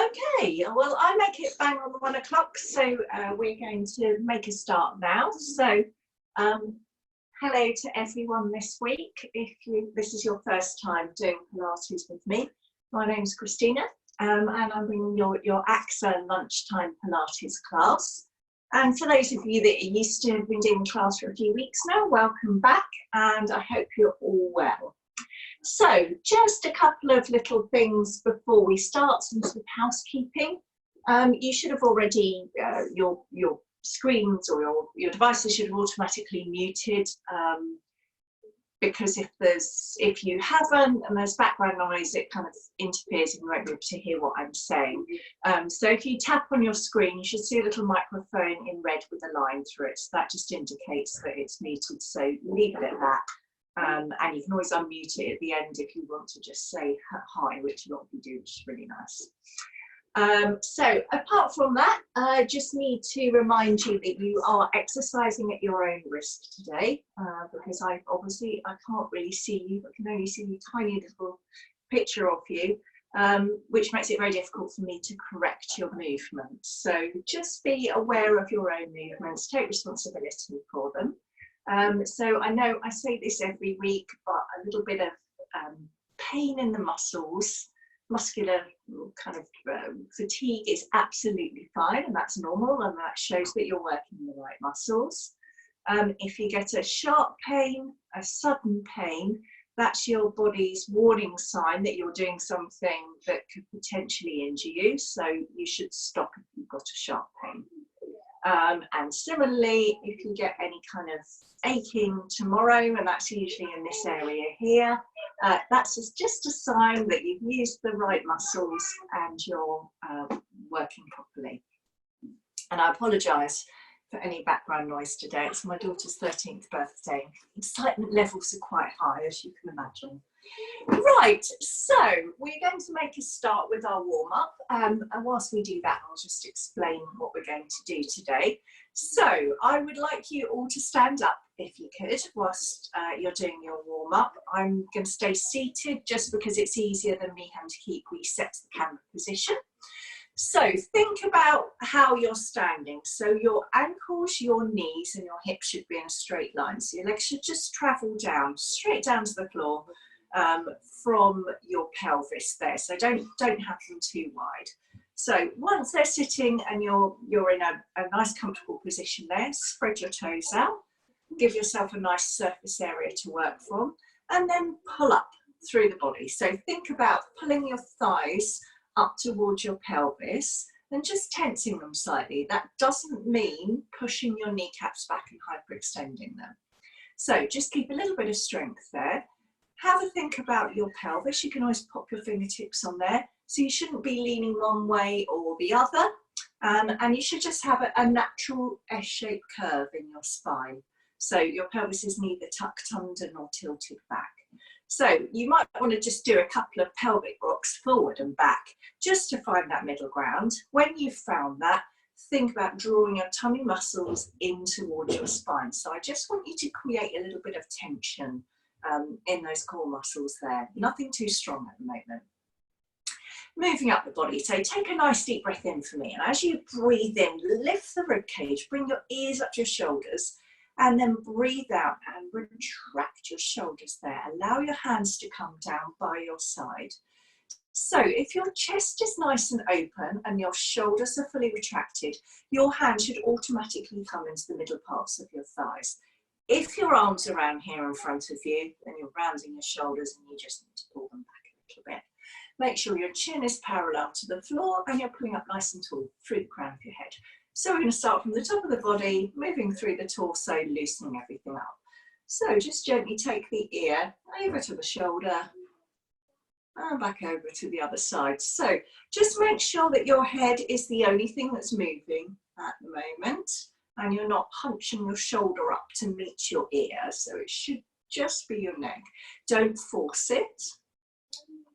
Okay, well, I make it bang on the 1 o'clock, so we're going to make a start now. So, hello to everyone this week. If this is your first time doing Pilates with me, my name's Kristina, and I'm bringing your AXA lunchtime Pilates class. And for those of you that are used to have been doing the class for a few weeks now, welcome back, and I hope you're all well. So just a couple of little things before we start, some sort of housekeeping. You should have already, your screens or your devices should have automatically muted, because if you haven't and there's background noise, it kind of interferes and you won't be able to hear what I'm saying. So if you tap on your screen, you should see a little microphone in red with a line through it. So that just indicates that it's muted, so leave it at that. And you can always unmute it at the end if you want to just say hi, which a lot of you do, which is really nice. So apart from that, I just need to remind you that you are exercising at your own risk today, because I can't really see you, I can only see a tiny little picture of you, which makes it very difficult for me to correct your movements. So just be aware of your own movements, take responsibility for them. So I know I say this every week, but a little bit of pain in the muscles, muscular kind of fatigue is absolutely fine, and that's normal, and that shows that you're working the right muscles. If you get a sharp pain, a sudden pain, that's your body's warning sign that you're doing something that could potentially injure you, so you should stop if you've got a sharp pain. And similarly, if you get any kind of aching tomorrow, and that's usually in this area here, that's just a sign that you've used the right muscles and you're working properly. And I apologise for any background noise today. It's my daughter's 13th birthday. Excitement levels are quite high, as you can imagine. Right, so we're going to make a start with our warm-up, and whilst we do that, I'll just explain what we're going to do today. So I would like you all to stand up if you could whilst you're doing your warm-up. I'm going to stay seated just because it's easier than me having to keep reset to the camera position. So think about how you're standing. So your ankles, your knees and your hips should be in a straight line. So your legs should just travel down, straight down to the floor, from your pelvis there. So don't have them too wide. So once they're sitting and you're in a nice comfortable position there, spread your toes out, give yourself a nice surface area to work from, and then pull up through the body. So think about pulling your thighs up towards your pelvis and just tensing them slightly. That doesn't mean pushing your kneecaps back and hyperextending them. So just keep a little bit of strength there. Have a think about your pelvis. You can always pop your fingertips on there. So you shouldn't be leaning one way or the other. And you should just have a natural S-shaped curve in your spine. So your pelvis is neither tucked under nor tilted back. So you might want to just do a couple of pelvic rocks forward and back, just to find that middle ground. When you've found that, think about drawing your tummy muscles in towards your spine. So I just want you to create a little bit of tension in those core muscles there. Nothing too strong at the moment. Moving up the body, so take a nice deep breath in for me, and as you breathe in, lift the rib cage, bring your ears up to your shoulders, and then breathe out and retract your shoulders there. Allow your hands to come down by your side. So if your chest is nice and open and your shoulders are fully retracted, your hands should automatically come into the middle parts of your thighs. If your arms are around here in front of you, then you're rounding your shoulders and you just need to pull them back a little bit. Make sure your chin is parallel to the floor and you're pulling up nice and tall through the crown of your head. So we're going to start from the top of the body, moving through the torso, loosening everything up. So just gently take the ear over to the shoulder and back over to the other side. So just make sure that your head is the only thing that's moving at the moment, and you're not hunching your shoulder up to meet your ear. So it should just be your neck. Don't force it.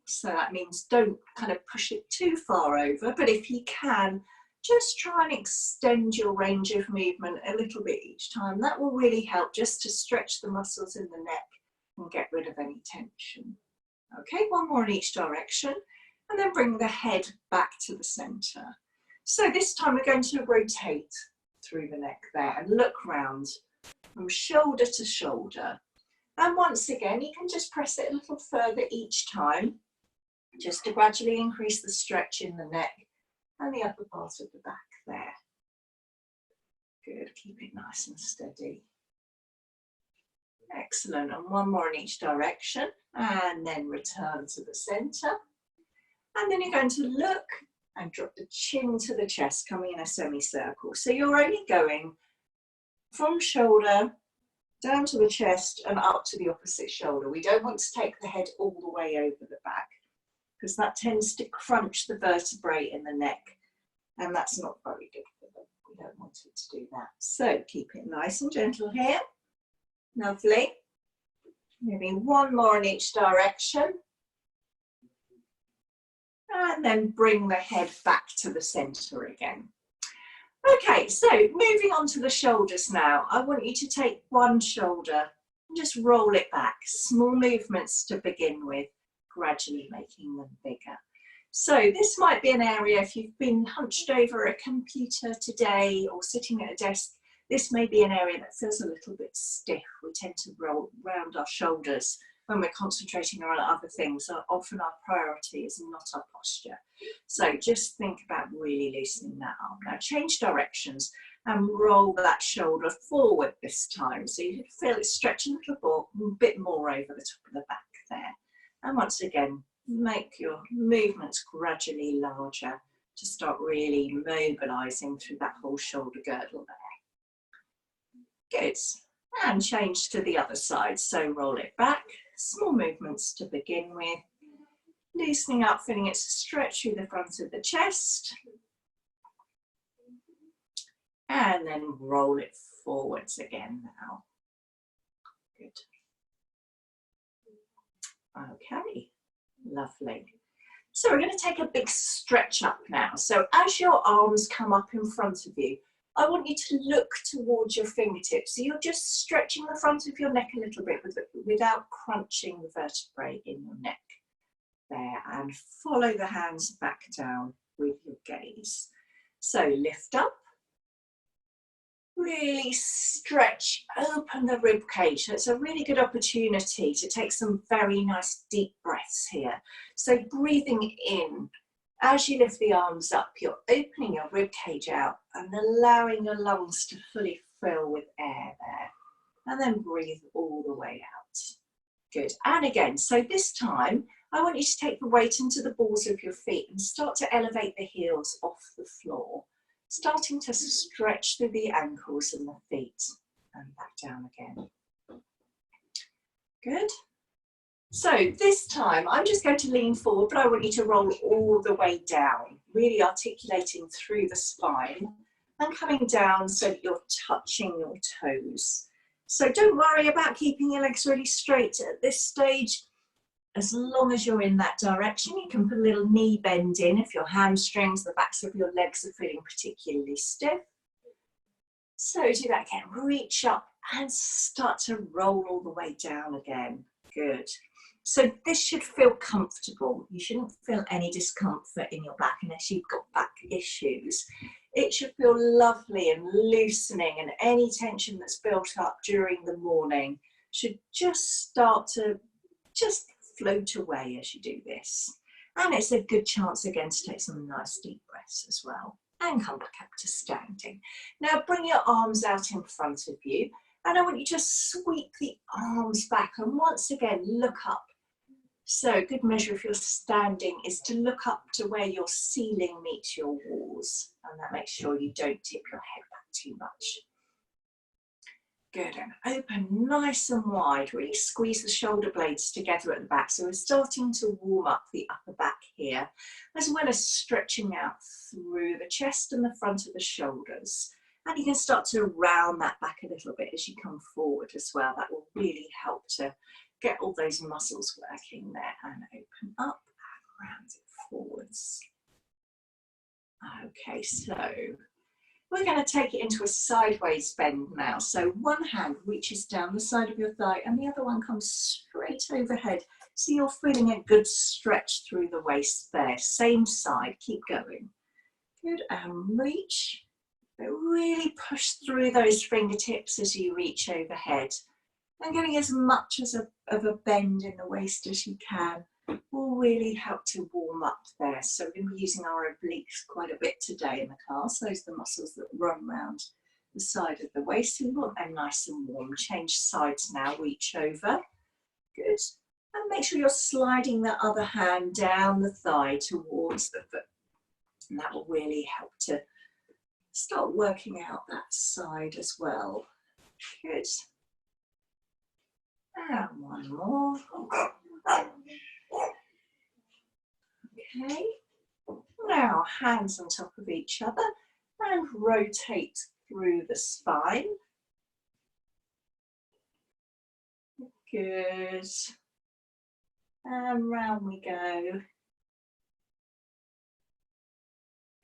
So that means don't kind of push it too far over, but if you can, just try and extend your range of movement a little bit each time. That will really help just to stretch the muscles in the neck and get rid of any tension. Okay, one more in each direction. And then bring the head back to the center. So this time we're going to rotate through the neck there and look round from shoulder to shoulder. And once again, you can just press it a little further each time, just to gradually increase the stretch in the neck and the upper part of the back there. Good, keep it nice and steady. Excellent, and one more in each direction, and then return to the center. And then you're going to look and drop the chin to the chest, coming in a semicircle. So you're only going from shoulder down to the chest and up to the opposite shoulder. We don't want to take the head all the way over the back, because that tends to crunch the vertebrae in the neck, and that's not very good for them. We don't want it to do that. So keep it nice and gentle here. Lovely. Maybe one more in each direction. And then bring the head back to the center again. Okay, so moving on to the shoulders now. I want you to take one shoulder and just roll it back. Small movements to begin with, gradually making them bigger. So this might be an area, if you've been hunched over a computer today or sitting at a desk, this may be an area that feels a little bit stiff. We tend to roll round our shoulders when we're concentrating on other things. So often our priority is not our posture. So just think about really loosening that arm. Now change directions and roll that shoulder forward this time. So you feel it stretch a little bit more over the top of the back there. And once again, make your movements gradually larger to start really mobilizing through that whole shoulder girdle there. Good. And change to the other side. So roll it back. Small movements to begin with. Loosening up, feeling it stretch through the front of the chest. And then roll it forwards again now. Good. Okay, lovely. So we're going to take a big stretch up now. So as your arms come up in front of you, I want you to look towards your fingertips. So you're just stretching the front of your neck a little bit without crunching the vertebrae in your neck there, and follow the hands back down with your gaze. So lift up, really stretch, open the rib cage. So it's a really good opportunity to take some very nice deep breaths here. So breathing in. As you lift the arms up, you're opening your rib cage out and allowing your lungs to fully fill with air there. And then breathe all the way out. Good. And again, so this time, I want you to take the weight into the balls of your feet and start to elevate the heels off the floor, starting to stretch through the ankles and the feet and back down again. Good. So this time I'm just going to lean forward, but I want you to roll all the way down, really articulating through the spine and coming down so that you're touching your toes. So don't worry about keeping your legs really straight at this stage. As long as you're in that direction, you can put a little knee bend in if your hamstrings, the backs of your legs are feeling particularly stiff. So do that again, reach up and start to roll all the way down again. Good. So this should feel comfortable. You shouldn't feel any discomfort in your back unless you've got back issues. It should feel lovely and loosening, and any tension that's built up during the morning should just start to float away as you do this. And it's a good chance again to take some nice deep breaths as well. And come back up to standing. Now bring your arms out in front of you, and I want you to sweep the arms back and once again look up. So a good measure if you're standing is to look up to where your ceiling meets your walls, and that makes sure you don't tip your head back too much. Good, and open nice and wide, really squeeze the shoulder blades together at the back. So we're starting to warm up the upper back here, as well as stretching out through the chest and the front of the shoulders. And you can start to round that back a little bit as you come forward as well. That will really help to get all those muscles working there, and open up and round it forwards. Okay, so we're going to take it into a sideways bend now. So one hand reaches down the side of your thigh and the other one comes straight overhead, So you're feeling a good stretch through the waist there. Same side, keep going. Good, and reach. But really push through those fingertips as you reach overhead. And getting as much of a bend in the waist as you can will really help to warm up there. So we're going to be using our obliques quite a bit today in the class. Those are the muscles that run around the side of the waist. So we want them nice and warm. Change sides now, reach over. Good. And make sure you're sliding the other hand down the thigh towards the foot. And that will really help to start working out that side as well. Good. And one more. Okay. Now hands on top of each other and rotate through the spine. Good. And round we go.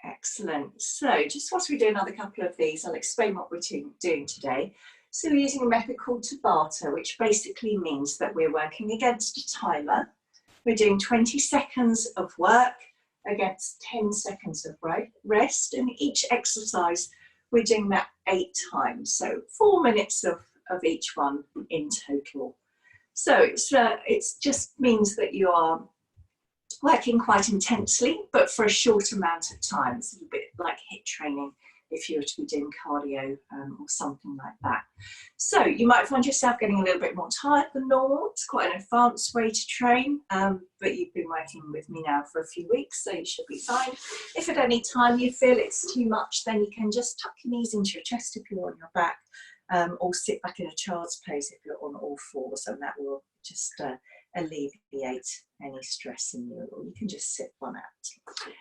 Excellent. So just whilst we do another couple of these, I'll explain what we're doing today. So we're using a method called Tabata, which basically means that we're working against a timer. We're doing 20 seconds of work against 10 seconds of rest. And each exercise, we're doing that 8 times. So 4 minutes of each one in total. So it just means that you are working quite intensely, but for a short amount of time. It's a little bit like HIIT training if you were to be doing cardio or something like that. So you might find yourself getting a little bit more tired than normal. It's quite an advanced way to train, but you've been working with me now for a few weeks, so you should be fine. If at any time you feel it's too much, then you can just tuck your knees into your chest if you're on your back, or sit back in a child's pose if you're on all fours, and that will just alleviate any stress in you, or you can just sit one out.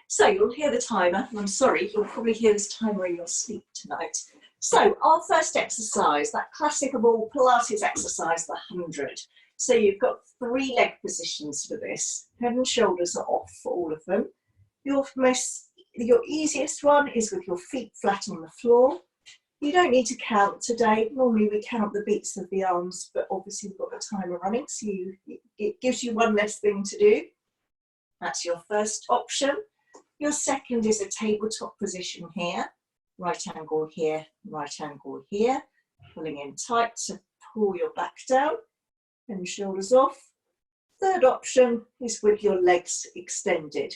So you'll hear the timer, and I'm sorry, you'll probably hear this timer in your sleep tonight. So our first exercise, that classic of all Pilates exercise, the 100. So you've got 3 leg positions for this. Head and shoulders are off for all of them. Your easiest one is with your feet flat on the floor. You don't need to count today. Normally we count the beats of the arms, but obviously we've got the timer running, so it gives you one less thing to do. That's your first option. Your second is a tabletop position here. Right angle here, right angle here. Pulling in tight to pull your back down and shoulders off. Third option is with your legs extended.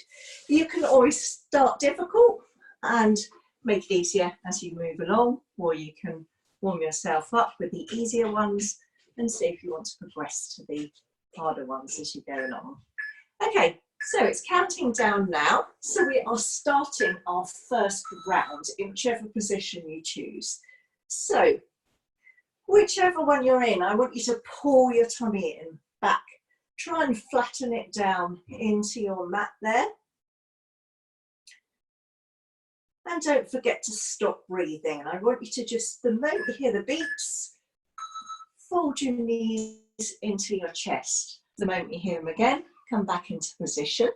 You can always start difficult and make it easier as you move along, or you can warm yourself up with the easier ones and see if you want to progress to the harder ones as you go along. Okay, so it's counting down now. So we are starting our first round in whichever position you choose. So whichever one you're in, I want you to pull your tummy in, back. Try and flatten it down into your mat there. And don't forget to stop breathing. And I want you to just, the moment you hear the beats, fold your knees into your chest. The moment you hear them again, come back into position.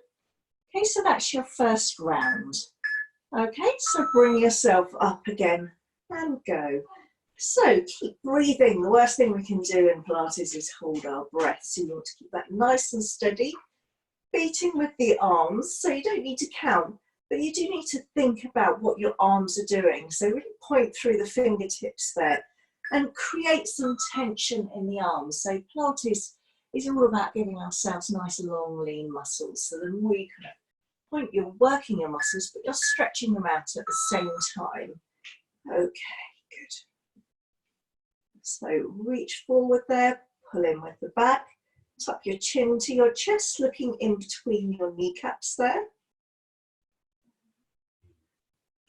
Okay, so that's your first round. Okay, so bring yourself up again and go. So keep breathing. The worst thing we can do in Pilates is hold our breath. So you want to keep that nice and steady. Beating with the arms, so you don't need to count. But you do need to think about what your arms are doing. So really point through the fingertips there and create some tension in the arms. So Pilates is all about giving ourselves nice, long, lean muscles. So the more you kind of point, you're working your muscles, but you're stretching them out at the same time. Okay, good. So reach forward there, pull in with the back, tuck your chin to your chest, looking in between your kneecaps there.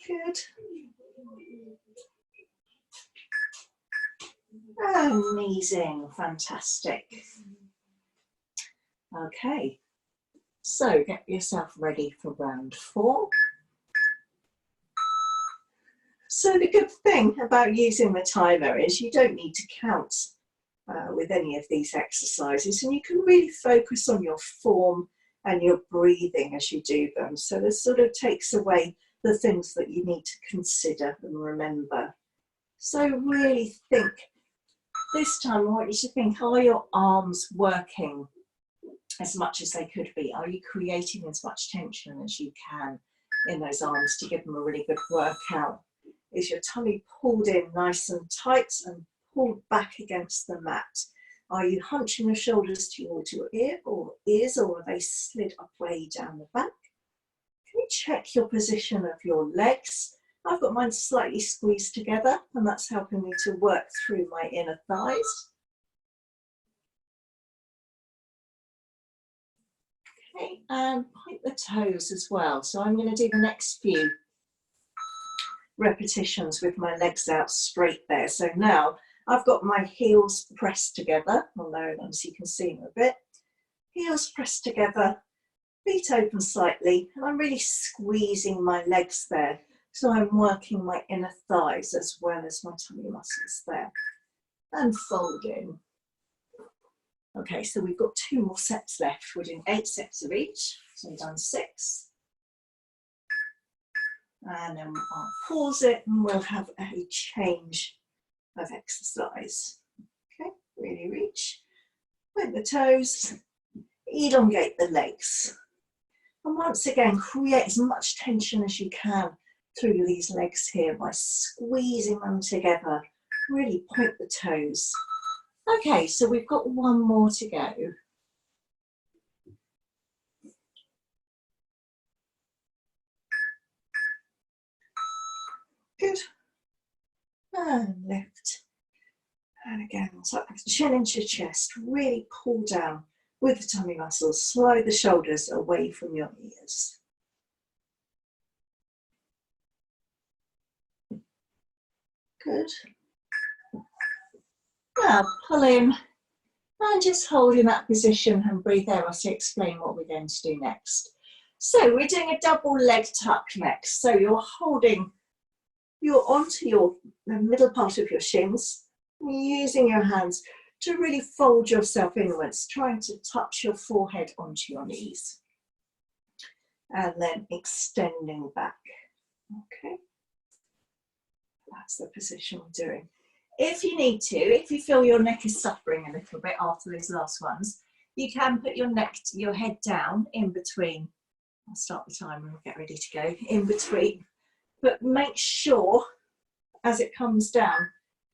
Good. Amazing, fantastic. Okay, so get yourself ready for round 4. So the good thing about using the timer is you don't need to count with any of these exercises, and you can really focus on your form and your breathing as you do them. So this sort of takes away the things that you need to consider and remember. So really think, this time I want you to think, are your arms working as much as they could be? Are you creating as much tension as you can in those arms to give them a really good workout? Is your tummy pulled in nice and tight and pulled back against the mat? Are you hunching your shoulders towards your ears, or are they slid up way down the back? Can you check your position of your legs? I've got mine slightly squeezed together, and that's helping me to work through my inner thighs. Okay, and point the toes as well. So I'm going to do the next few repetitions with my legs out straight there. So now I've got my heels pressed together, although as you can see in a bit. Heels pressed together, feet open slightly, and I'm really squeezing my legs there. So I'm working my inner thighs as well as my tummy muscles there. And fold in. Okay, so we've got 2 more sets left. We're doing 8 sets of each. So we've done 6. And then I'll pause it and we'll have a change of exercise. Okay, really reach. Point the toes, elongate the legs. And once again, create as much tension as you can through these legs here by squeezing them together. Really point the toes. Okay, so we've got 1 more to go. Good. And lift. And again, so chin into your chest. Really pull down with the tummy muscles. Slide the shoulders away from your ears. Good. Now pull in and just hold in that position and breathe out as I explain what we're going to do next. So we're doing a double leg tuck next. So you're onto the middle part of your shins, using your hands to really fold yourself inwards, trying to touch your forehead onto your knees. And then extending back. Okay. That's the position we're doing. If you need to, if you feel your neck is suffering a little bit after those last ones, you can put your head down in between. I'll start the timer and we'll get ready to go. In between. But make sure, as it comes down,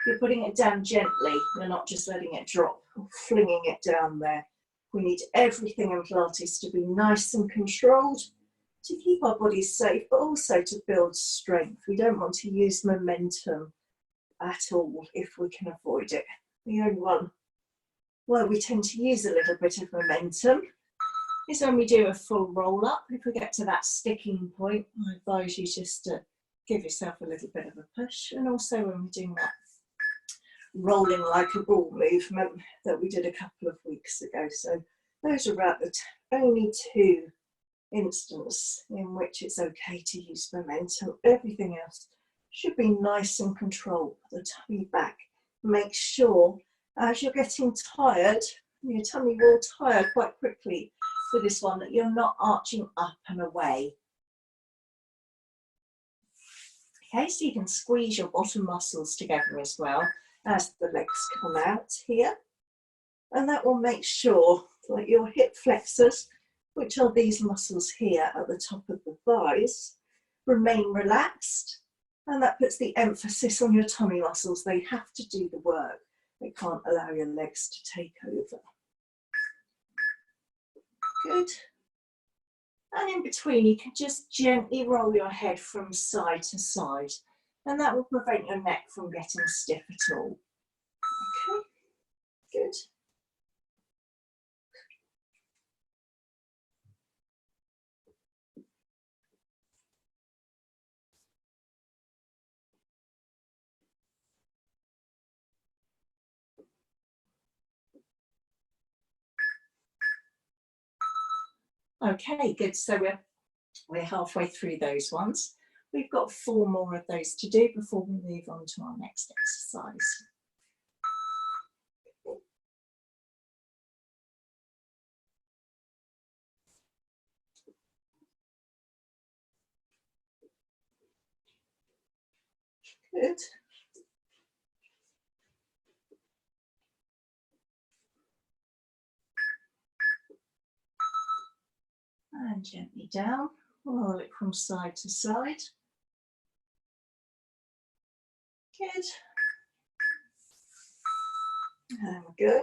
you're putting it down gently. You're not just letting it drop or flinging it down there. We need everything in Pilates to be nice and controlled, to keep our bodies safe, but also to build strength. We don't want to use momentum at all if we can avoid it. The only one where we tend to use a little bit of momentum is when we do a full roll up. If we get to that sticking point, I advise you just to give yourself a little bit of a push. And also when we're doing that rolling like a ball movement that we did a couple of weeks ago. So those are about the only 2 instances in which it's okay to use momentum. Everything else should be nice and controlled. The tummy back. Make sure as you're getting tired, your tummy will tire quite quickly for this one, that you're not arching up and away. Okay, so you can squeeze your bottom muscles together as well as the legs come out here. And that will make sure that your hip flexors, which are these muscles here at the top of the thighs, remain relaxed. And that puts the emphasis on your tummy muscles. They have to do the work. They can't allow your legs to take over. Good. And in between, you can just gently roll your head from side to side. And that will prevent your neck from getting stiff at all. Okay, good. Okay, good. So we're halfway through those ones. We've got 4 more of those to do before we move on to our next exercise. Good. And gently down, roll it from side to side. Good. And good.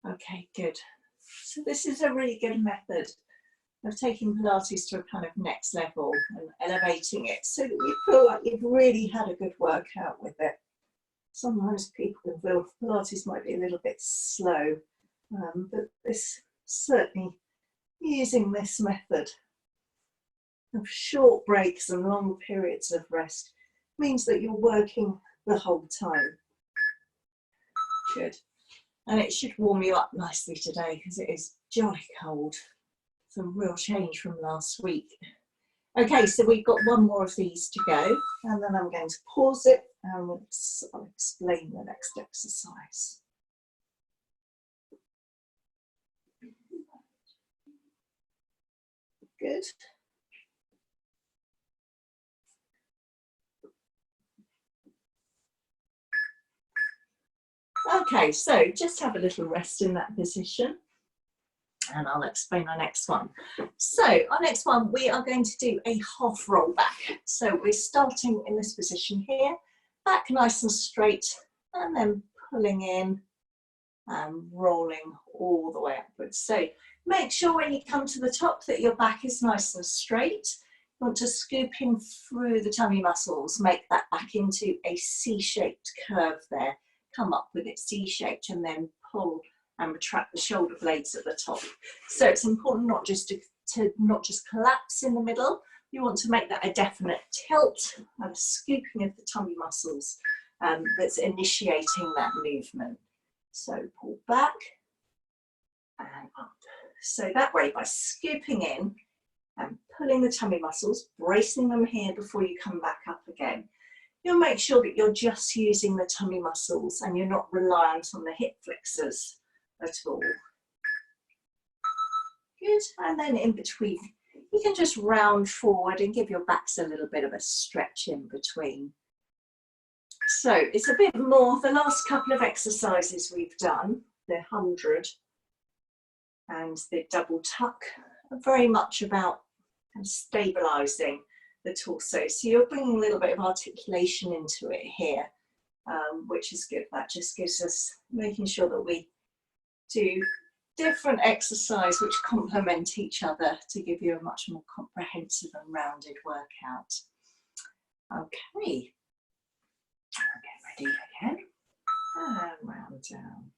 Okay, good. So this is a really good method of taking Pilates to a kind of next level and elevating it so that you feel like you've really had a good workout with it. Sometimes people can feel Pilates might be a little bit slow, but this certainly, using this method of short breaks and long periods of rest means that you're working the whole time. Good. And it should warm you up nicely today because it is jolly cold. Some real change from last week. Okay, so we've got one more of these to go, and then I'm going to pause it and I'll explain the next exercise. Good. Okay, so just have a little rest in that position and I'll explain our next one. So our next one, we are going to do a half roll back. So we're starting in this position here, back nice and straight, and then pulling in and rolling all the way upwards. So make sure when you come to the top that your back is nice and straight. You want to scoop in through the tummy muscles, make that back into a C-shaped curve there. Come up with it C-shaped and then pull and retract the shoulder blades at the top. So it's important not just to not just collapse in the middle. You want to make that a definite tilt and a scooping of the tummy muscles that's initiating that movement. So pull back and up. So that way, by scooping in and pulling the tummy muscles, bracing them here before you come back up again, you'll make sure that you're just using the tummy muscles and you're not reliant on the hip flexors at all. Good, and then in between, you can just round forward and give your backs a little bit of a stretch in between. So it's a bit more, the last couple of exercises we've done, the 100 and the double tuck, are very much about stabilising the torso. So you're bringing a little bit of articulation into it here, which is good. That just gives us, making sure that we do different exercise which complement each other to give you a much more comprehensive and rounded workout. Okay. Get ready again and round down.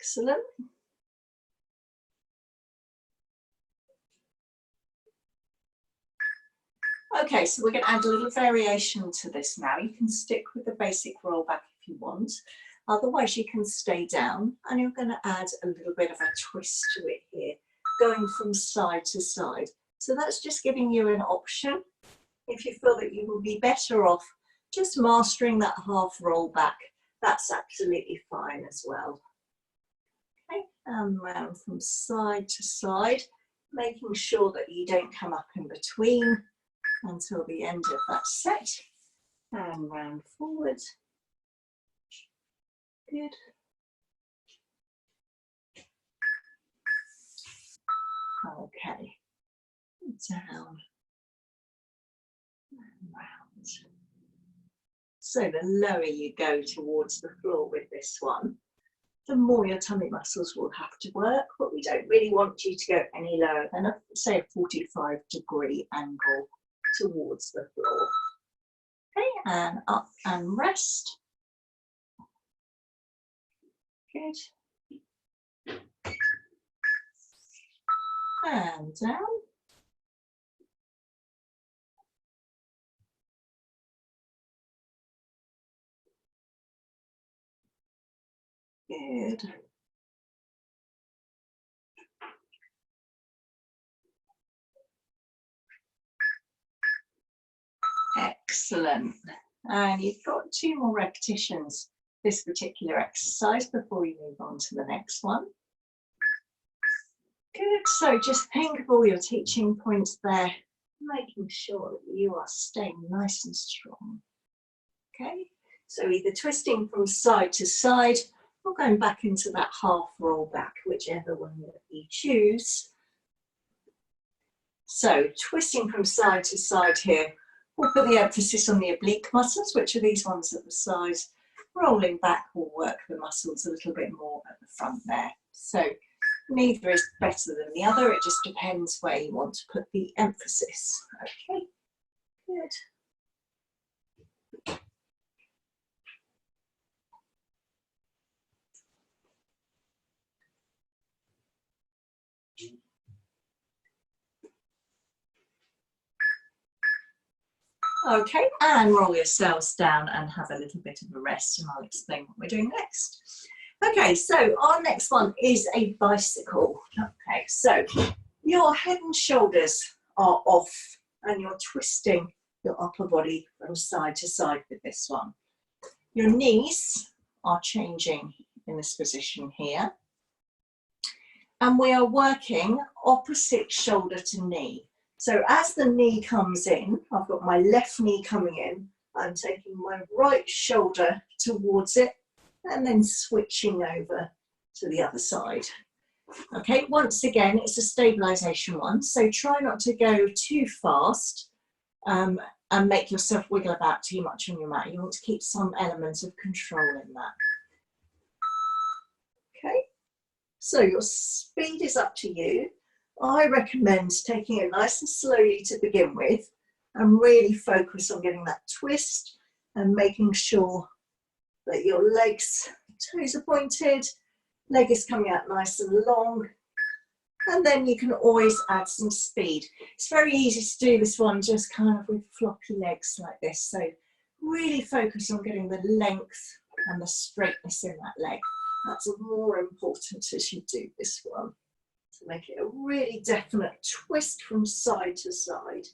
Excellent. Okay, so we're going to add a little variation to this now. You can stick with the basic roll back if you want. Otherwise, you can stay down and you're going to add a little bit of a twist to it here, going from side to side. So that's just giving you an option. If you feel that you will be better off just mastering that half roll back, that's absolutely fine as well. Okay, and round from side to side, making sure that you don't come up in between until the end of that set. And round forward. Good. Okay, down and round. So the lower you go towards the floor with this one, the more your tummy muscles will have to work, but we don't really want you to go any lower than, say, a 45-degree angle towards the floor. Okay, and up and rest. Good. And down. Good. Excellent. And you've got 2 more repetitions this particular exercise before you move on to the next one. Good. So just think of all your teaching points there, making sure that you are staying nice and strong. Okay. So either twisting from side to side or going back into that half roll back, whichever one that you choose. So twisting from side to side here, we'll put the emphasis on the oblique muscles, which are these ones at the sides. Rolling back will work the muscles a little bit more at the front there. So neither is better than the other, it just depends where you want to put the emphasis. Okay, good. Okay, and roll yourselves down and have a little bit of a rest, and I'll explain what we're doing next. Okay, so our next one is a bicycle. Okay, so your head and shoulders are off and you're twisting your upper body from side to side with this one. Your knees are changing in this position here. And we are working opposite shoulder to knee. So as the knee comes in, I've got my left knee coming in, I'm taking my right shoulder towards it and then switching over to the other side. Okay, once again, it's a stabilization one, so try not to go too fast and make yourself wiggle about too much on your mat. You want to keep some element of control in that. Okay, so your speed is up to you. I recommend taking it nice and slowly to begin with and really focus on getting that twist and making sure that your legs, toes are pointed, leg is coming out nice and long, and then you can always add some speed. It's very easy to do this one just kind of with floppy legs like this, so really focus on getting the length and the straightness in that leg. That's more important as you do this one, to make it a really definite twist from side to side.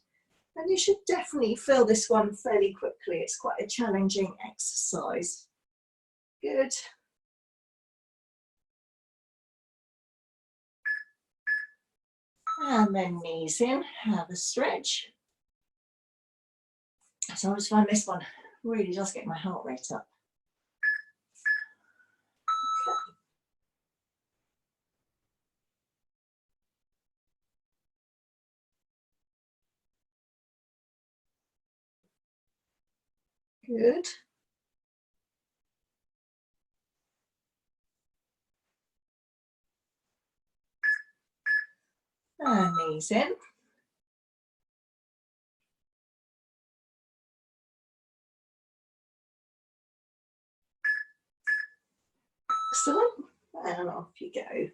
And you should definitely feel this one fairly quickly. It's quite a challenging exercise. Good. And then knees in, have a stretch. So I always find this one really does get my heart rate up. Good. And knees in. Excellent. And off you go.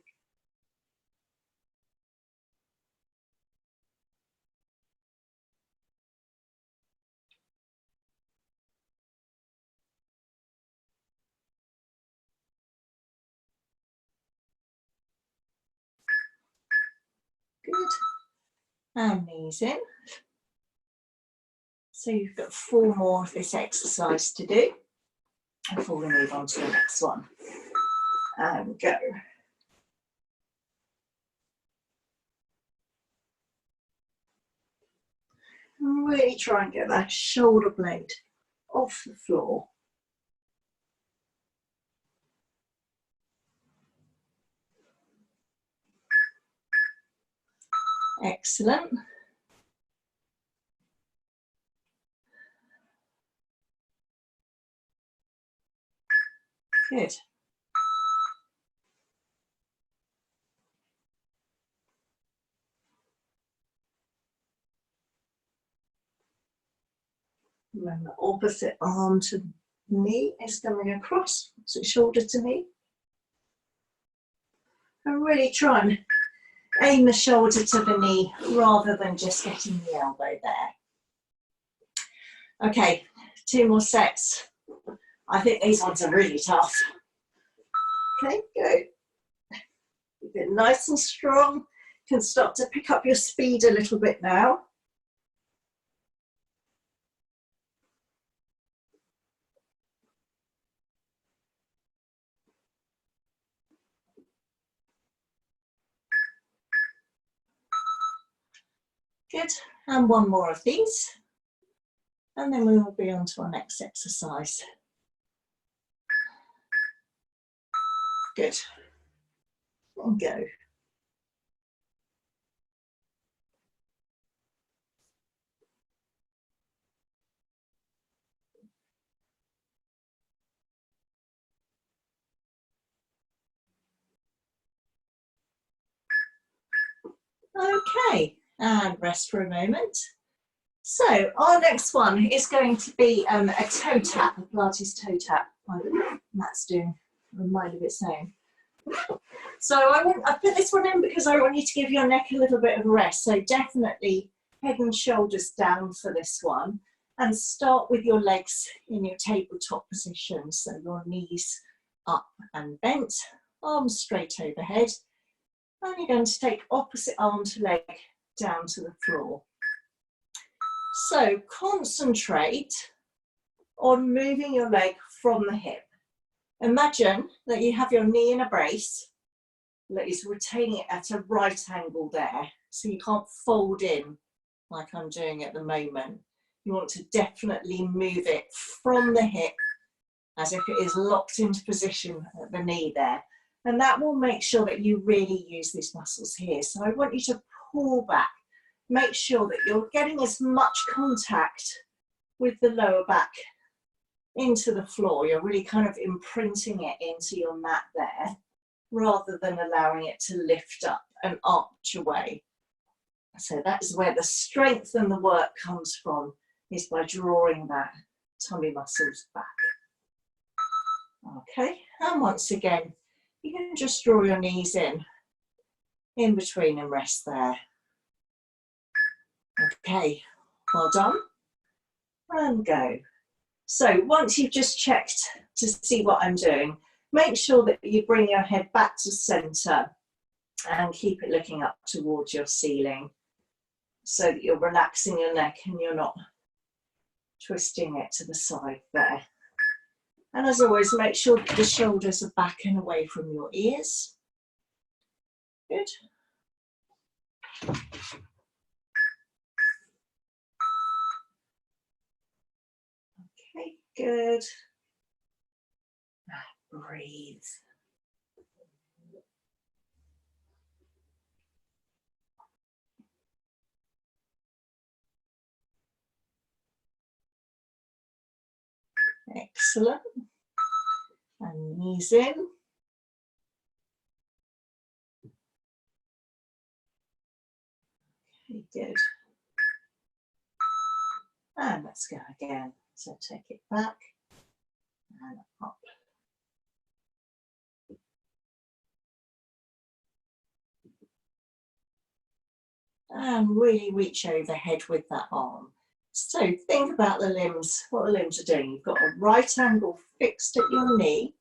Good. And knees in. So you've got 4 more of this exercise to do before we move on to the next one. And go. And really try and get that shoulder blade off the floor. Excellent. Good. And then the opposite arm to knee is coming across, so shoulder to knee. And really try and aim the shoulder to the knee rather than just getting the elbow there. Okay, 2 more sets. I think these ones are really tough. Okay, go. Keep it nice and strong. You can start to pick up your speed a little bit now. Good. And one more of these. And then we will be on to our next exercise. Good. And go. Okay, and rest for a moment. So our next one is going to be a toe tap, a Pilates toe tap. Matt's doing a mind of its own. So I put this one in because I want you to give your neck a little bit of a rest. So definitely head and shoulders down for this one, and start with your legs in your tabletop position. So your knees up and bent, arms straight overhead. And you're going to take opposite arm to leg down to the floor. So concentrate on moving your leg from the hip. Imagine that you have your knee in a brace that is retaining it at a right angle there. So you can't fold in like I'm doing at the moment. You want to definitely move it from the hip as if it is locked into position at the knee there. And that will make sure that you really use these muscles here. So I want you to pull back. Make sure that you're getting as much contact with the lower back into the floor. You're really kind of imprinting it into your mat there, rather than allowing it to lift up and arch away. So that's where the strength and the work comes from, is by drawing that tummy muscles back. Okay, and once again, you can just draw your knees in between and rest there. Okay, well done. And go. So once you've just checked to see what I'm doing, make sure that you bring your head back to center and keep it looking up towards your ceiling, so that you're relaxing your neck and you're not twisting it to the side there. And as always, make sure that the shoulders are back and away from your ears. Good. Okay, good. Breathe. Excellent. And knees in. Okay, good. And let's go again. So take it back and up. And really reach overhead with that arm. So think about the limbs, what the limbs are doing. You've got a right angle fixed at your knee,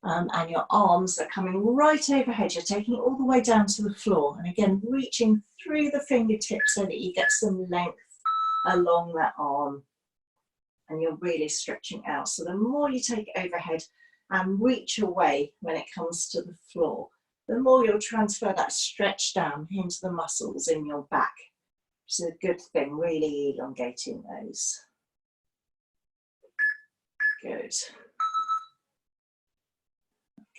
and your arms are coming right overhead. You're taking it all the way down to the floor. And again, reaching through the fingertips so that you get some length along that arm. And you're really stretching out. So the more you take it overhead and reach away when it comes to the floor, the more you'll transfer that stretch down into the muscles in your back. Which is a good thing, really elongating those. Good.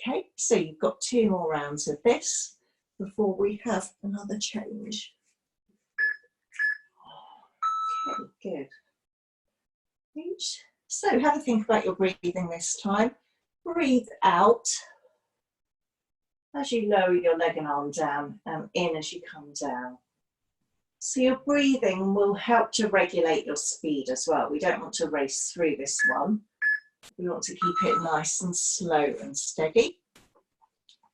Okay, so you've got 2 more rounds of this before we have another change. Okay, good. So have a think about your breathing this time. Breathe out as you lower your leg and arm down, and in as you come down. So your breathing will help to regulate your speed as well. We don't want to race through this one. We want to keep it nice and slow and steady.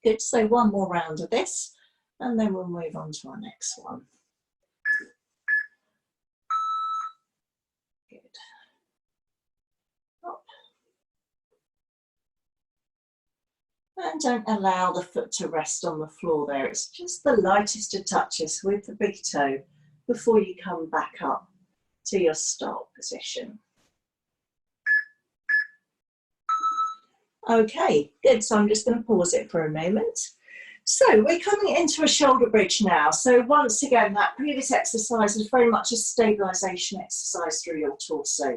Good, so 1 more round of this, and then we'll move on to our next one. Good. Up. And don't allow the foot to rest on the floor there. It's just the lightest of touches with the big toe before you come back up to your start position. Okay, good. So I'm just going to pause it for a moment. So we're coming into a shoulder bridge now. So once again, that previous exercise was very much a stabilisation exercise through your torso.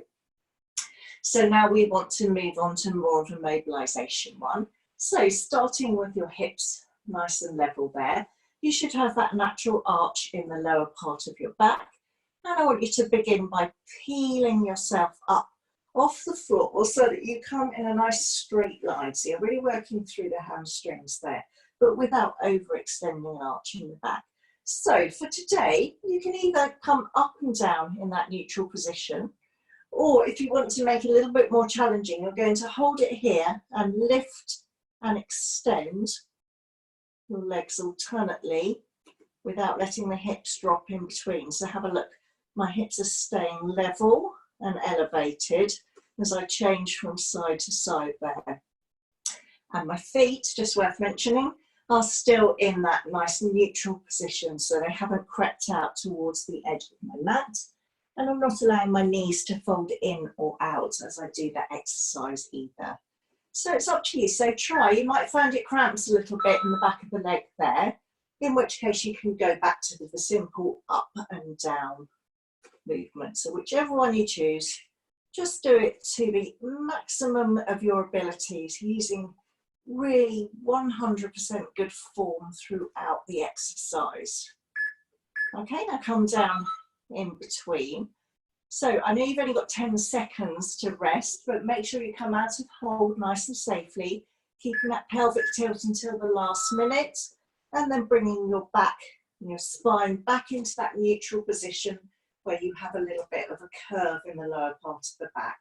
So now we want to move on to more of a mobilisation one. So starting with your hips nice and level there, you should have that natural arch in the lower part of your back. And I want you to begin by peeling yourself up off the floor so that you come in a nice straight line. So you're really working through the hamstrings there, but without overextending an arch in the back. So for today, you can either come up and down in that neutral position, or if you want to make it a little bit more challenging, you're going to hold it here and lift and extend your legs alternately without letting the hips drop in between. So have a look. My hips are staying level and elevated as I change from side to side there. And my feet, just worth mentioning, are still in that nice neutral position, so they haven't crept out towards the edge of my mat. And I'm not allowing my knees to fold in or out as I do that exercise either. So it's up to you. So try. You might find it cramps a little bit in the back of the leg there, in which case you can go back to the simple up and down movement. So whichever one you choose, just do it to the maximum of your abilities, using really 100% good form throughout the exercise. Okay, now come down in between. So I know you've only got 10 seconds to rest, but make sure you come out of hold nice and safely, keeping that pelvic tilt until the last minute, and then bringing your back and your spine back into that neutral position where you have a little bit of a curve in the lower part of the back.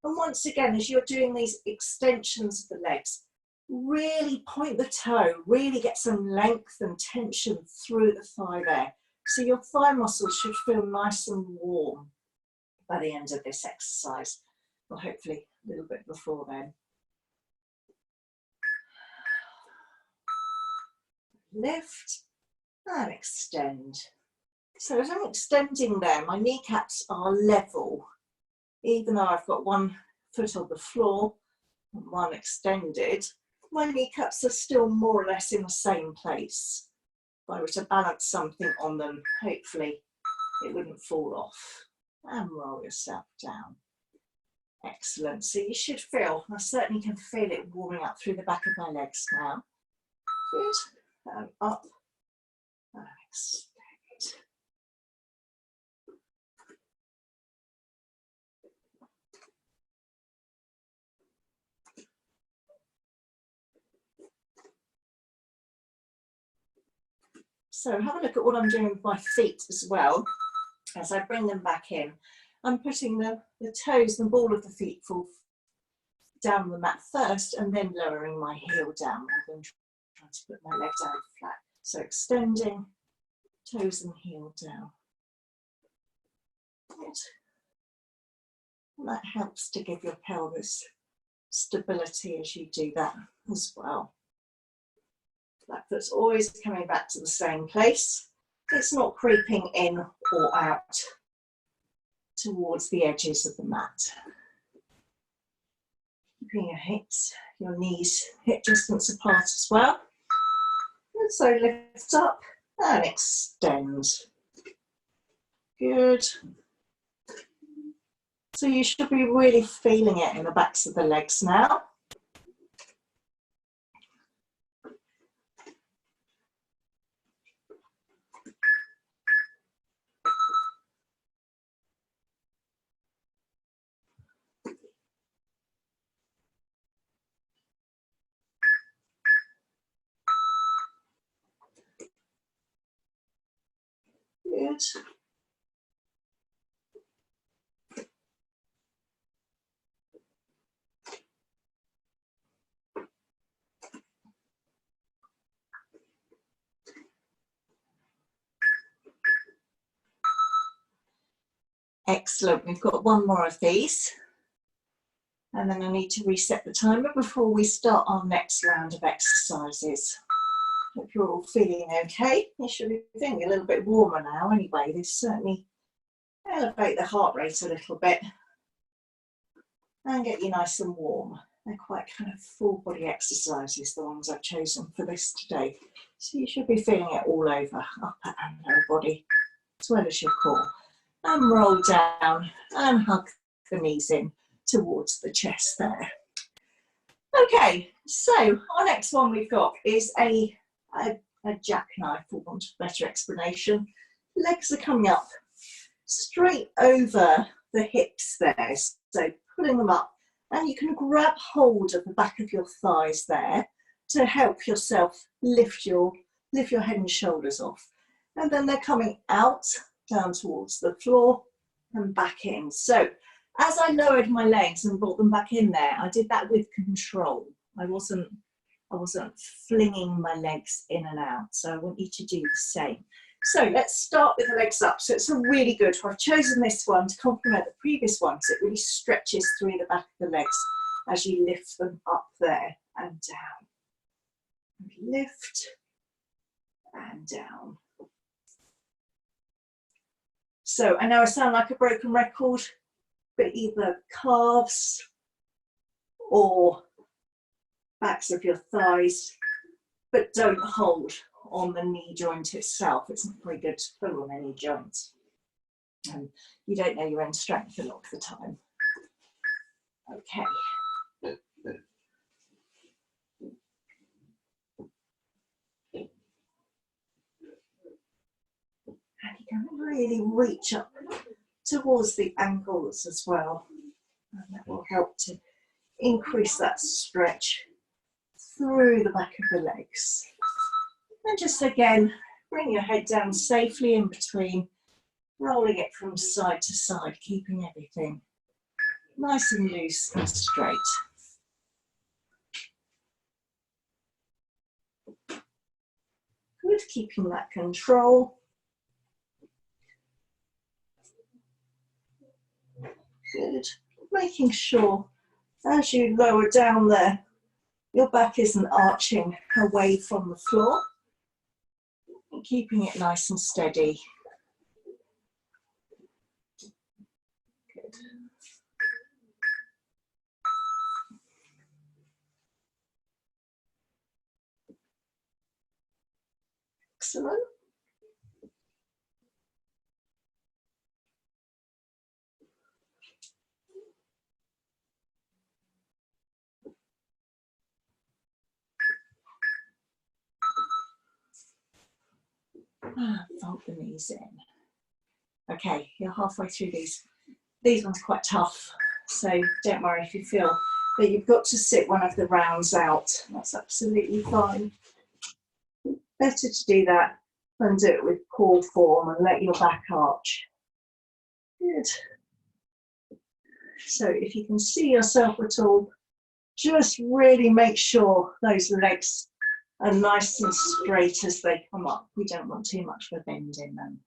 And once again, as you're doing these extensions of the legs, really point the toe, really get some length and tension through the thigh there. So your thigh muscles should feel nice and warm by the end of this exercise, or hopefully a little bit before then. Lift and extend. So as I'm extending there, my kneecaps are level, even though I've got one foot on the floor and one extended. My kneecaps are still more or less in the same place. If I were to balance something on them, hopefully it wouldn't fall off. And roll yourself down. Excellent. So you should feel, I certainly can feel it warming up through the back of my legs now. Good. And up and extend. So have a look at what I'm doing with my feet as well. As I bring them back in, I'm putting the toes, the ball of the feet fall down the mat first, and then lowering my heel down rather than trying to put my leg down flat. So extending, toes and heel down. Good. And that helps to give your pelvis stability as you do that as well. That foot's always coming back to the same place. It's not creeping in or out towards the edges of the mat. Keeping your hips, your knees hip distance apart as well. And so lift up and extend. Good. So you should be really feeling it in the backs of the legs now. Good. Excellent. We've got one more of these. And then I need to reset the timer before we start our next round of exercises. Hope you're all feeling okay. You should be feeling a little bit warmer now anyway. They certainly elevate the heart rate a little bit and get you nice and warm. They're quite kind of full body exercises, the ones I've chosen for this today. So you should be feeling it all over, upper and lower body, as well as your core. And roll down and hug the knees in towards the chest there. Okay, so our next one we've got is a jackknife, for want of a better explanation. Legs are coming up straight over the hips there, so pulling them up, and you can grab hold of the back of your thighs there to help yourself lift your head and shoulders off. And then they're coming out, down towards the floor and back in. So as I lowered my legs and brought them back in there, I did that with control. I wasn't flinging my legs in and out. So I want you to do the same. So let's start with the legs up. So it's a really good, I've chosen this one to complement the previous one because it really stretches through the back of the legs as you lift them up there and down. And lift and down. So I know I sound like a broken record, but either calves or backs of your thighs, but don't hold on the knee joint itself. It's not very good to pull on any joints. And you don't know your own strength a lot of the time. Okay. And you can really reach up towards the ankles as well. And that will help to increase that stretch through the back of the legs. And just again, bring your head down safely in between, rolling it from side to side, keeping everything nice and loose and straight. Good, keeping that control. Good, making sure as you lower down there, your back isn't arching away from the floor. And keeping it nice and steady. Good. Excellent. Fold the knees in. Okay, you're halfway through these. These ones are quite tough, so don't worry if you feel that you've got to sit one of the rounds out. That's absolutely fine. Better to do that than do it with core form and let your back arch. Good. So if you can see yourself at all, just really make sure those legs are nice and straight as they come up. We don't want too much of a bend in them.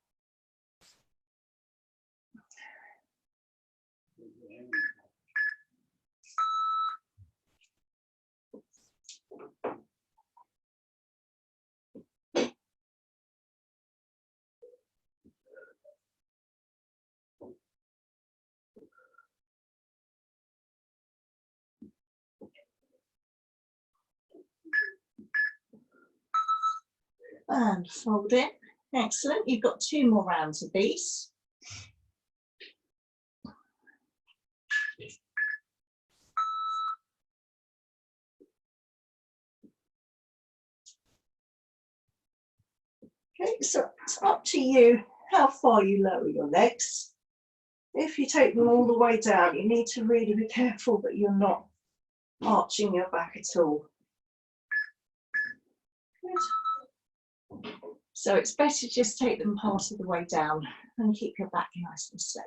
And fold in. Excellent. You've got 2 more rounds of these. Okay, so it's up to you how far you lower your legs. If you take them all the way down, you need to really be careful that you're not arching your back at all. Good. So it's better to just take them part of the way down and keep your back nice and safe.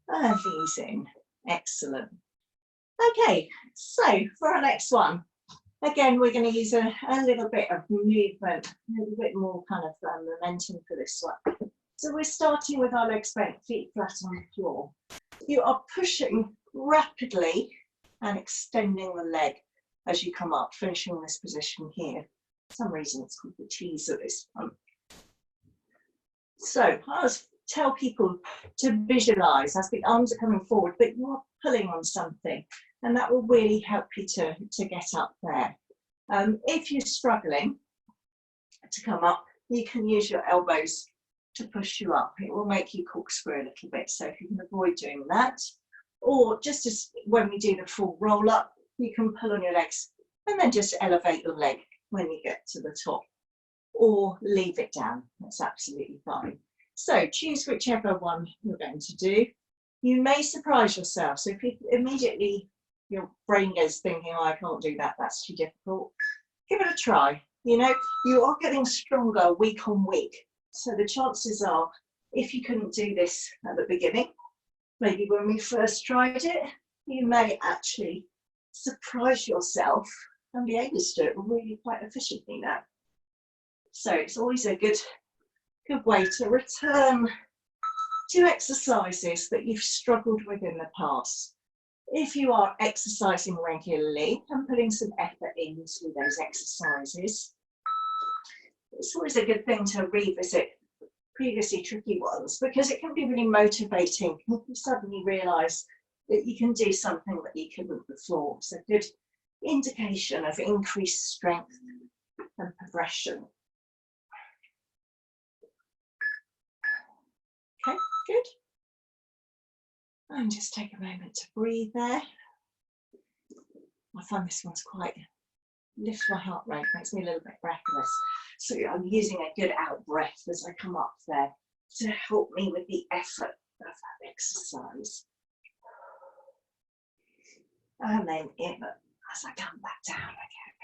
And ease in. Excellent. Okay, so for our next one, again, we're going to use a little bit of movement, a little bit more kind of momentum for this one. So we're starting with our legs bent, feet flat on the floor. you are pushing rapidly and extending the leg as you come up, finishing this position here. For some reason it's called the teaser, this one. So I always tell people to visualize as the arms are coming forward that you are pulling on something, and that will really help you to get up there. If you're struggling to come up, you can use your elbows to push you up. It will make you corkscrew a little bit, so if you can avoid doing that, or just as when we do the full roll up, you can pull on your legs and then just elevate your leg when you get to the top, or leave it down. That's absolutely fine. So choose whichever one you're going to do. You may surprise yourself. So if you immediately your brain goes thinking, oh, I can't do that, that's too difficult, give it a try. You know, you are getting stronger week on week. So the chances are, if you couldn't do this at the beginning, maybe when we first tried it, you may actually surprise yourself and be able to do it really quite efficiently now. So it's always a good way to return to exercises that you've struggled with in the past. If you are exercising regularly and putting some effort into those exercises, it's always a good thing to revisit previously tricky ones, because it can be really motivating if you suddenly realise that you can do something that you couldn't before. It's a good indication of increased strength and progression. Okay, good. And just take a moment to breathe there. I find this one's quite, lifts my heart rate, makes me a little bit breathless. So I'm using a good out breath as I come up there to help me with the effort of that exercise. And then in as I come back down again.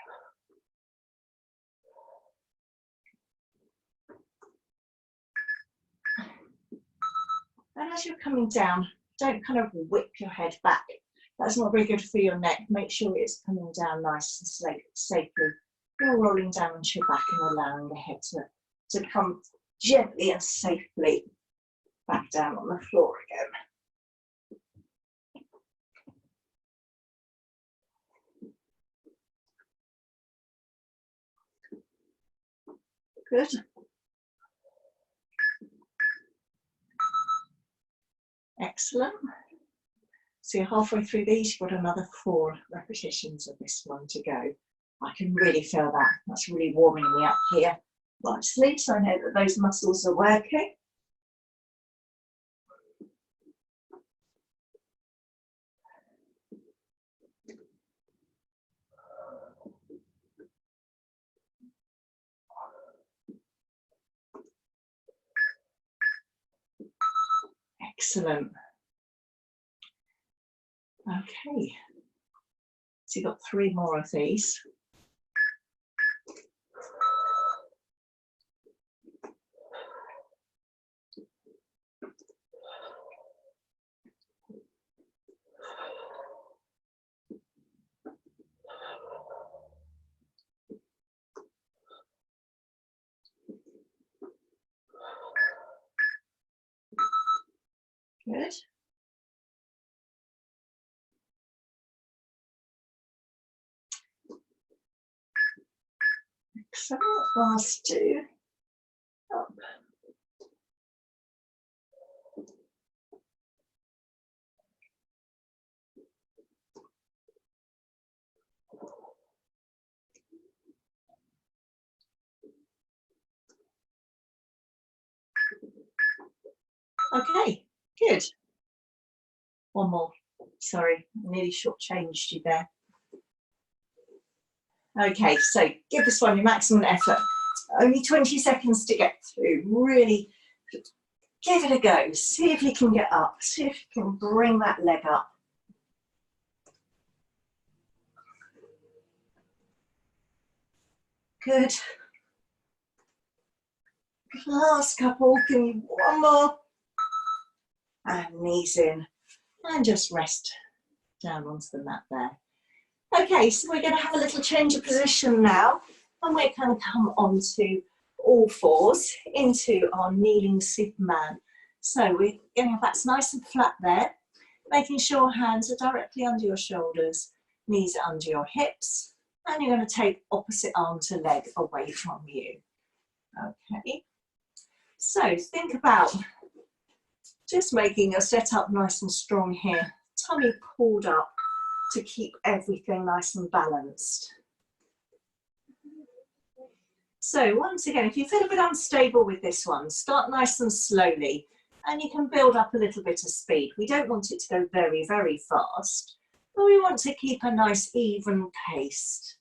And as you're coming down, don't kind of whip your head back. That's not very good for your neck. Make sure it's coming down nice and safely. You're rolling down onto your back and allowing the head to come gently and safely back down on the floor again. Good. Excellent. So you're halfway through these, you've got another 4 repetitions of this one to go. I can really feel that. That's really warming me up here nicely, so I know that those muscles are working. Excellent. Okay, so you've got 3 more of these. Good. Excellent. Last 2. Up. Okay, good. One more. Sorry, I nearly shortchanged you there. Okay, so give this one your maximum effort. Only 20 seconds to get through. Really give it a go. See if you can get up. See if you can bring that leg up. Good. Last couple. Give me one more. And knees in. And just rest down onto the mat there. Okay, so we're going to have a little change of position now, and we're going to come onto all 4s into our kneeling Superman. So we're going to have that nice and flat there. Making sure hands are directly under your shoulders, knees are under your hips, and you're going to take opposite arm to leg away from you. Okay, so think about just making your setup nice and strong here. Tummy pulled up to keep everything nice and balanced. So once again, if you feel a bit unstable with this one, start nice and slowly, and you can build up a little bit of speed. We don't want it to go very, very fast, but we want to keep a nice even pace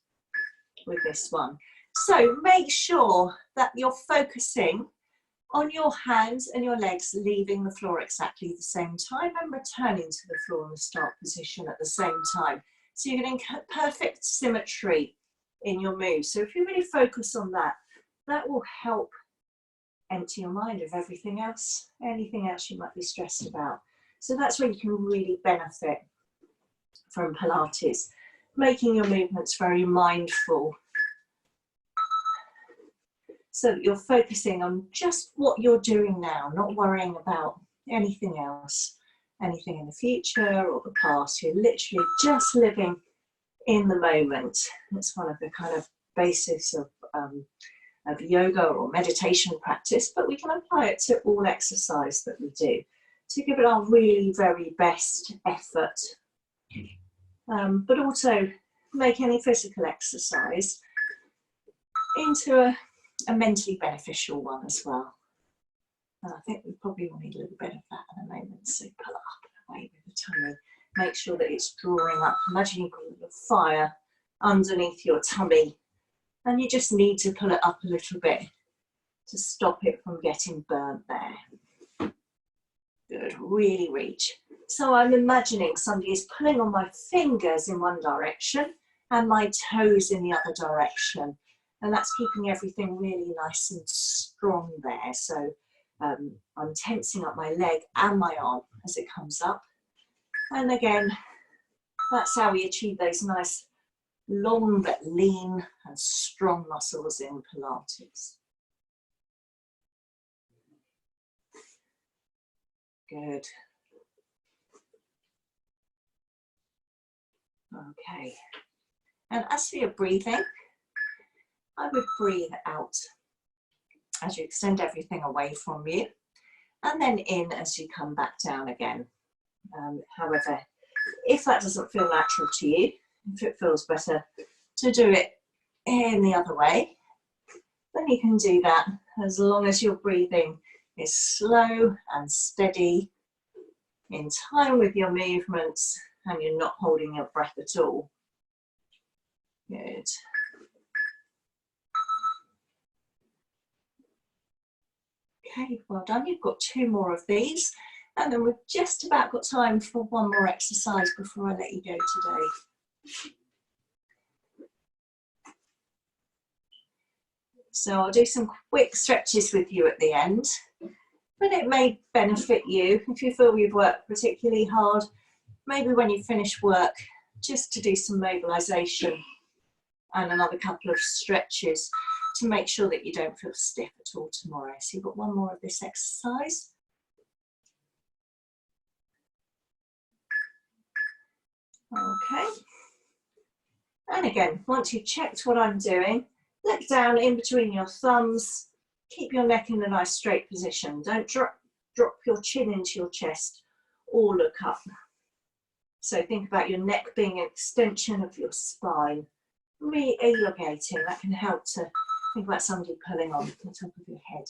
with this one. So make sure that you're focusing on your hands and your legs leaving the floor exactly the same time and returning to the floor in the start position at the same time. So you're getting perfect symmetry in your move. So if you really focus on that, that will help empty your mind of everything else, anything else you might be stressed about. So that's where you can really benefit from Pilates, making your movements very mindful, so that you're focusing on just what you're doing now, not worrying about anything else, anything in the future or the past. You're literally just living in the moment. That's one of the kind of basis of yoga or meditation practice, but we can apply it to all exercise that we do to give it our really very best effort, but also make any physical exercise into a mentally beneficial one as well. And I think we probably will need a little bit of that in a moment. So pull it up and away with the tummy. Make sure that it's drawing up. Imagine you've got a little fire underneath your tummy, and you just need to pull it up a little bit to stop it from getting burnt there. Good, really reach. So I'm imagining somebody is pulling on my fingers in one direction and my toes in the other direction. And that's keeping everything really nice and strong there. So I'm tensing up my leg and my arm as it comes up. And again, that's how we achieve those nice, long but lean and strong muscles in Pilates. Good. Okay. And as for your breathing, I would breathe out as you extend everything away from you, and then in as you come back down again. However, if that doesn't feel natural to you, if it feels better to do it in the other way, then you can do that as long as your breathing is slow and steady, in time with your movements, and you're not holding your breath at all. Good. Okay, well done. You've got 2 more of these, and then we've just about got time for one more exercise before I let you go today. So I'll do some quick stretches with you at the end, but it may benefit you if you feel you've worked particularly hard, maybe when you finish work, just to do some mobilization and another couple of stretches to make sure that you don't feel stiff at all tomorrow. So you've got one more of this exercise. Okay. And again, once you've checked what I'm doing, look down in between your thumbs, keep your neck in a nice straight position. Don't drop your chin into your chest or look up. So think about your neck being an extension of your spine, really elongating. That can help to think about somebody pulling on the top of your head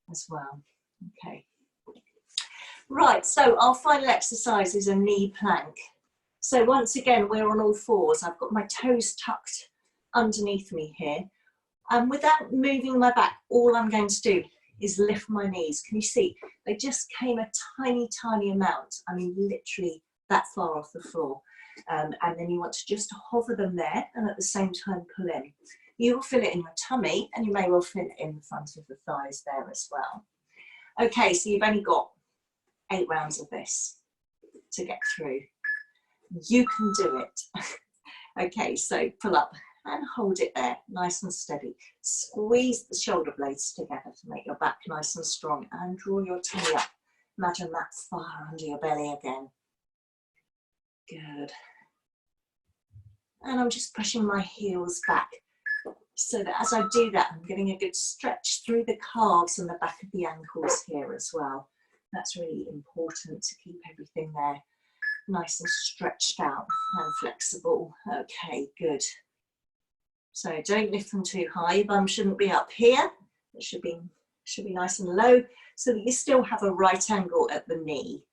as well. Okay. Right, so our final exercise is a knee plank. So once again, we're on all fours. I've got my toes tucked underneath me here. And without moving my back, all I'm going to do is lift my knees. Can you see? They just came a tiny, tiny amount. I mean, literally that far off the floor. And then you want to just hover them there and at the same time pull in. You will feel it in your tummy, and you may well feel it in the front of the thighs there as well. Okay, so you've only got 8 rounds of this to get through. You can do it. Okay, so pull up and hold it there, nice and steady. Squeeze the shoulder blades together to make your back nice and strong, and draw your tummy up. Imagine that fire under your belly again. Good. And I'm just pushing my heels back so that as I do that, I'm getting a good stretch through the calves and the back of the ankles here as well. That's really important to keep everything there nice and stretched out and flexible. Okay, good. So don't lift them too high. Your bum shouldn't be up here. It should be nice and low so that you still have a right angle at the knee.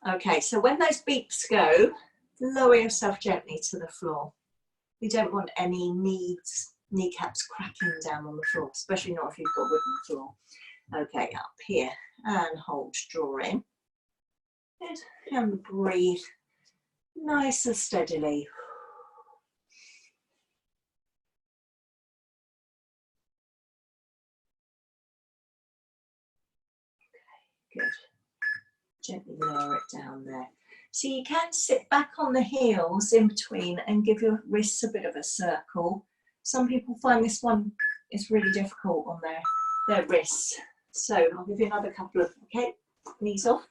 Okay, so when those beeps go, lower yourself gently to the floor. You don't want any kneecaps cracking down on the floor, especially not if you've got wooden floor. Okay, up here and hold, draw in. Good, and breathe nice and steadily. Okay, good. Gently lower it down there. So you can sit back on the heels in between and give your wrists a bit of a circle. Some people find this one is really difficult on their wrists. So I'll give you another couple of, okay, knees off.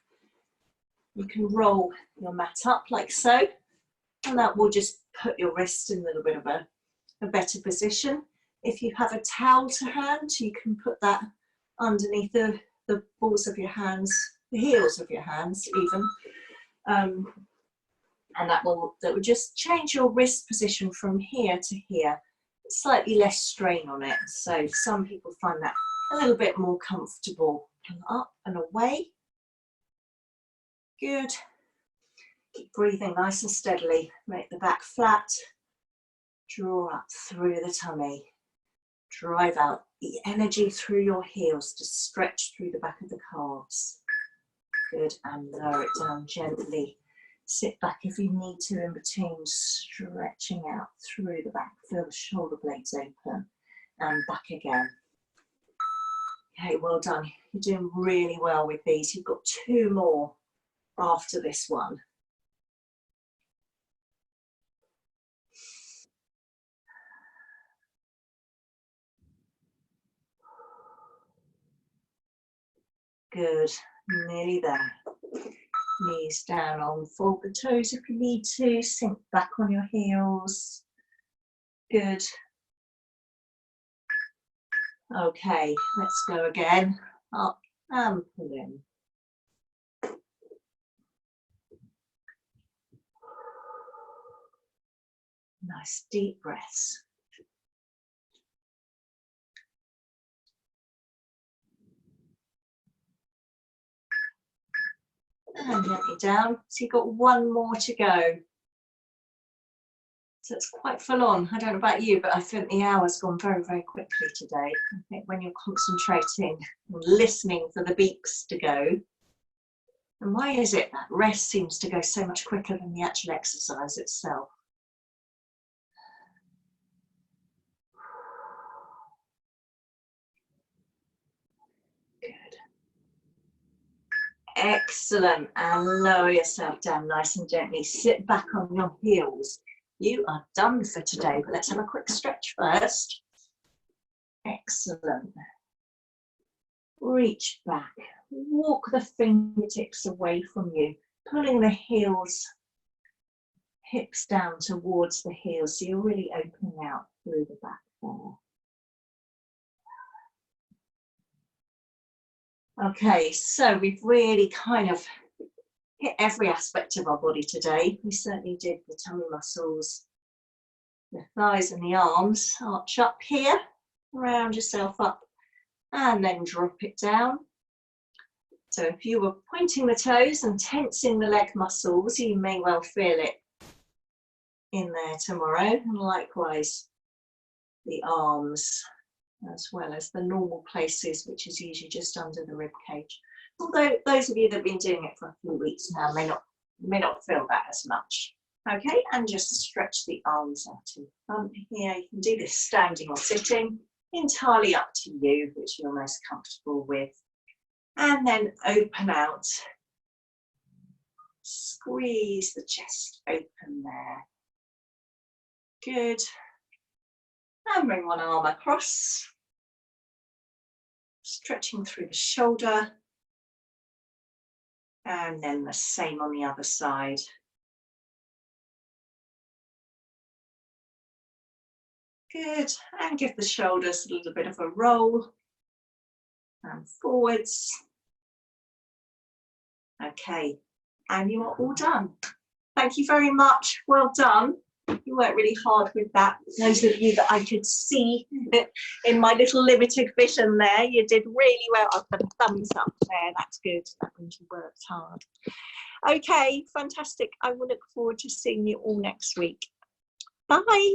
You can roll your mat up like so, and that will just put your wrist in a little bit of a better position. If you have a towel to hand, you can put that underneath the balls of your hands, the heels of your hands even, and that will just change your wrist position from here to here. Slightly less strain on it, so some people find that a little bit more comfortable. And up and away. Good. Keep breathing nice and steadily. Make the back flat. Draw up through the tummy. Drive out the energy through your heels to stretch through the back of the calves. Good, and lower it down gently. Sit back if you need to in between, stretching out through the back. Feel the shoulder blades open and back again. Okay, well done. You're doing really well with these. You've got 2 more after this one. Good, nearly there. Knees down on forward toes if you need to. Sink back on your heels. Good. Okay, let's go again. Up and pull in. Nice deep breaths. And gently down. So you've got 1 more to go. So it's quite full on. I don't know about you, but I think the hour's gone very, very quickly today. I think when you're concentrating and listening for the beeps to go. And why is it that rest seems to go so much quicker than the actual exercise itself? Good. Excellent. And lower yourself down nice and gently. Sit back on your heels. You are done for today, but let's have a quick stretch first. Excellent. Reach back. Walk the fingertips away from you, pulling the heels, hips down towards the heels, so you're really opening out through the back there. Okay, so we've really kind of hit every aspect of our body today. We certainly did the tummy muscles, the thighs and the arms. Arch up here, round yourself up, and then drop it down. So if you were pointing the toes and tensing the leg muscles, you may well feel it in there tomorrow. And likewise, the arms, as well as the normal places, which is usually just under the rib cage. Although those of you that have been doing it for a few weeks now may not feel that as much. Okay, and just stretch the arms out in front here. You can do this standing or sitting, entirely up to you, which you're most comfortable with. And then open out. Squeeze the chest open there. Good. And bring one arm across. stretching through the shoulder. And then the same on the other side. Good, and give the shoulders a little bit of a roll. And forwards. Okay, and you are all done. Thank you very much, well done. You worked really hard with that. Those of you that I could see in my little limited vision there, you did really well. I'll put a thumbs up there, that's good. That means you worked hard. Okay, fantastic. I will look forward to seeing you all next week. Bye.